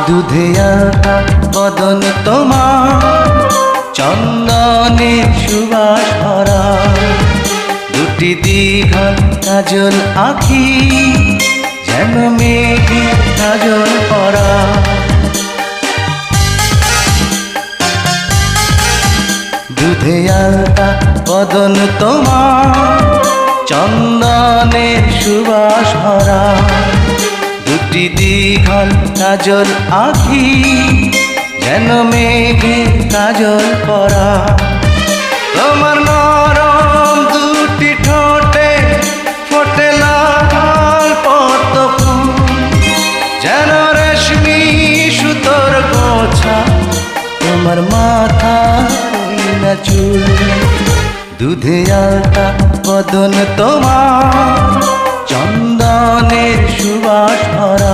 দুধে আলতা বদন তোমার, চন্দনের সুবাস ভরা, দুটি দীঘল কাজল আঁখি, যেন মেঘে কাজল পরা। দুধে আলতা বদন তোমার, চন্দনের সুবাস ভরা, দুটি দীঘল কাজল আঁখি, যেন মেঘে কাজল পরা। তোমার নরম দুটি ঠোঁটে ফোটে লাল পদ্ম ফুল, যেন রেশমি সুতোর গোছা, তোমার মাথার না চুল। দুধে আলতা বদন তোমার, চন্দনের সুবাস ভরা,